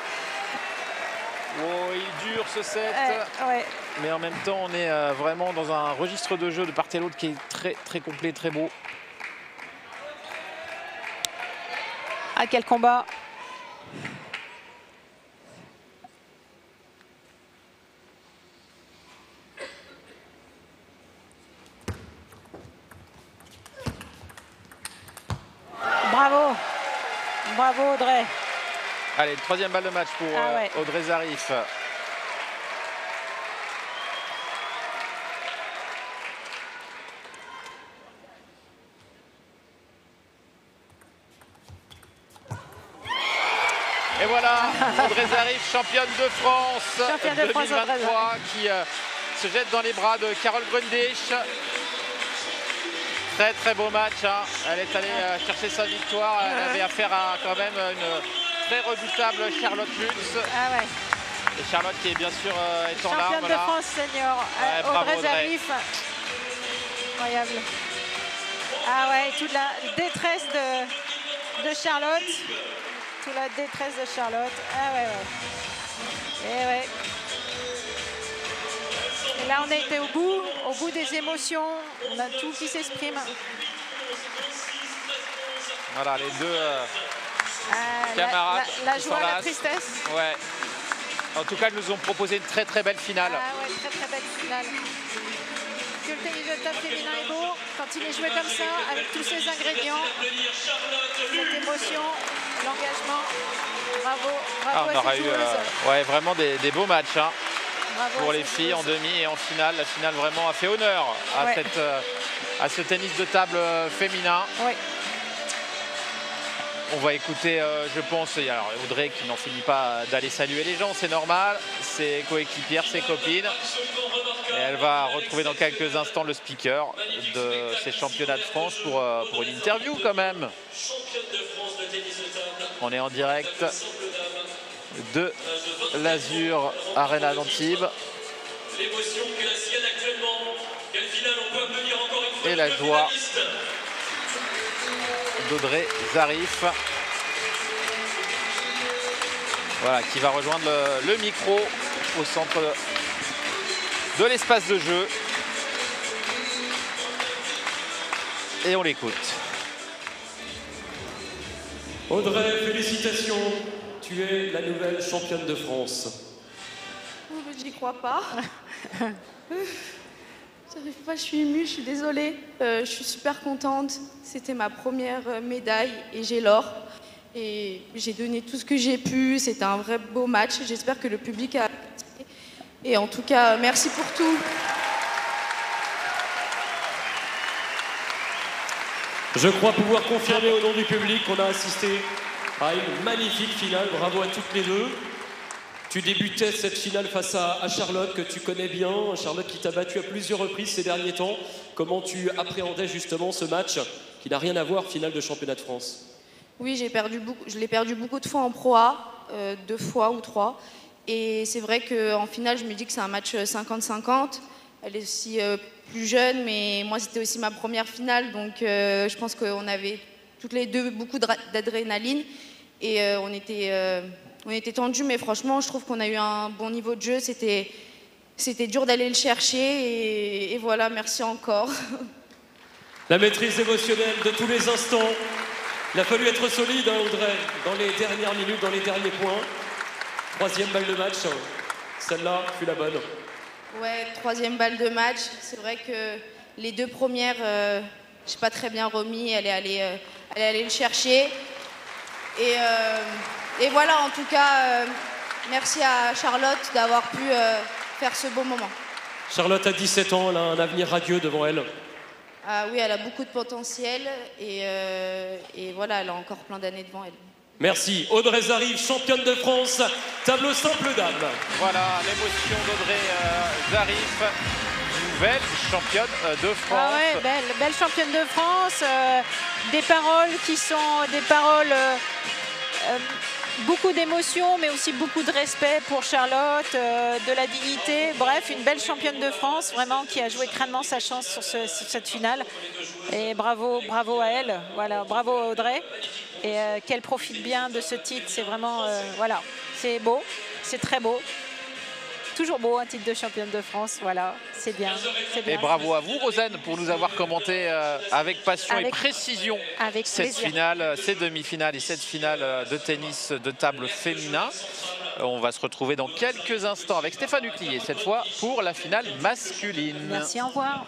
Speaker 2: Oh, il dure ce set.
Speaker 3: Ouais.
Speaker 2: Mais en même temps, on est vraiment dans un registre de jeu de part et l'autre qui est très complet, très beau.
Speaker 3: Ah, quel combat. Bravo Audrey.
Speaker 2: Allez, troisième balle de match pour Audrey Zarif. Et voilà, Audrey Zarif, championne de France 2023, qui se jette dans les bras de Carole Grundich. Très beau match. Hein. Elle est allée chercher sa victoire. Elle avait affaire à quand même une très redoutable Charlotte Lutz.
Speaker 3: Ah ouais.
Speaker 2: Et Charlotte qui est bien sûr est en larmes.
Speaker 3: Championne de France senior. Audrey Zarif. Incroyable. Ah ouais, toute la détresse de Charlotte. Toute la détresse de Charlotte. Ah ouais. Et ouais. Et là, on a été au bout des émotions. On a tout qui s'exprime.
Speaker 2: Voilà, les deux camarades.
Speaker 3: La joie, la tristesse.
Speaker 2: Ouais. En tout cas, ils nous ont proposé une très très belle finale.
Speaker 3: Ah ouais, très belle finale. Que le tennis de table féminin est beau quand il est joué comme ça, avec tous ces ingrédients, cette émotion, l'engagement. Bravo
Speaker 2: On aura eu ouais, vraiment des beaux matchs hein, pour les filles en demi et en finale. La finale vraiment a fait honneur à ce tennis de table féminin.
Speaker 3: Ouais.
Speaker 2: On va écouter, je pense, alors Audrey qui n'en finit pas d'aller saluer les gens, c'est normal, ses coéquipières, ses copines. Et elle va retrouver dans quelques instants le speaker de ces championnats de France pour une interview quand même. On est en direct de l'Azur Arena d'Antibes. Et la joie d'Audrey Zarif, voilà, qui va rejoindre le micro au centre de l'espace de jeu. Et on l'écoute.
Speaker 1: Audrey, félicitations, tu es la nouvelle championne de France.
Speaker 4: J'y crois pas. J'arrive pas, je suis émue, je suis désolée. Je suis super contente. C'était ma première médaille et j'ai l'or. Et j'ai donné tout ce que j'ai pu. C'était un vrai beau match. J'espère que le public a apprécié. Et en tout cas, merci pour tout.
Speaker 1: Je crois pouvoir confirmer au nom du public qu'on a assisté à une magnifique finale. Bravo à toutes les deux. Tu débutais cette finale face à Charlotte, que tu connais bien, Charlotte qui t'a battu à plusieurs reprises ces derniers temps. Comment tu appréhendais justement ce match qui n'a rien à voir, finale de championnat de France?
Speaker 4: Oui, je l'ai perdu beaucoup de fois en Pro A, 2 fois ou 3. Et c'est vrai qu'en finale, je me dis que c'est un match 50-50. Elle est aussi plus jeune, mais moi, c'était aussi ma première finale. Donc, je pense qu'on avait toutes les deux beaucoup d'adrénaline. Et on était tendus, mais franchement, je trouve qu'on a eu un bon niveau de jeu. C'était dur d'aller le chercher. Et voilà, merci encore.
Speaker 1: La maîtrise émotionnelle de tous les instants. Il a fallu être solide, hein, Audrey, dans les dernières minutes, dans les derniers points. 3e balle de match. Celle-là fut la bonne.
Speaker 4: Ouais, 3e balle de match. C'est vrai que les 2 premières, je n'ai pas très bien remis. Elle est allée le chercher. Et voilà, en tout cas, merci à Charlotte d'avoir pu faire ce beau moment.
Speaker 1: Charlotte a 17 ans, elle a un avenir radieux devant elle.
Speaker 4: Ah oui, elle a beaucoup de potentiel et voilà, elle a encore plein d'années devant elle.
Speaker 1: Merci. Audrey Zarif, championne de France, tableau simple dame.
Speaker 2: Voilà l'émotion d'Audrey Zarif, nouvelle championne de France.
Speaker 3: Ah ouais, belle championne de France. Des paroles qui sont des paroles... beaucoup d'émotions, mais aussi beaucoup de respect pour Charlotte, de la dignité. Bref, une belle championne de France, vraiment, qui a joué crânement sa chance sur cette finale. Et bravo à elle. Voilà, bravo à Audrey. Et qu'elle profite bien de ce titre. C'est vraiment, voilà, c'est beau, c'est très beau. Toujours beau, un titre de championne de France, voilà, c'est bien.
Speaker 2: Et bravo à vous, Rosanne, pour nous avoir commenté avec passion et précision cette finale, ces demi-finales et cette finale de tennis de table féminin. On va se retrouver dans quelques instants avec Stéphane Huclier, cette fois pour la finale masculine.
Speaker 3: Merci, au revoir.